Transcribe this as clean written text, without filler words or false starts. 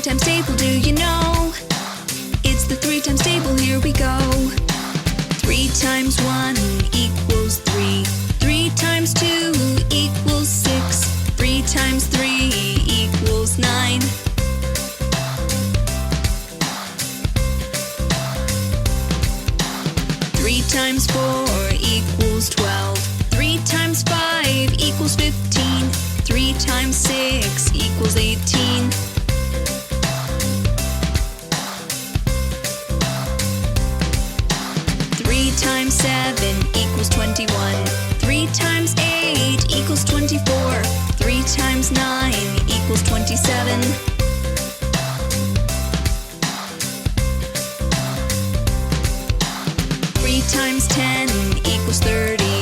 times table, do you know? It's the 3 times table, here we go. 3 times 1 equals 3. 3 times 2 equals 6. 3 times 3 equals 9. 3 times 4 equals 12. 3 times 5 equals 15. 3 times 6 equals 18. 3 times 7 equals 21. 3 times 8 equals 24. 3 times 9 equals 27. 3 times 10 equals 30.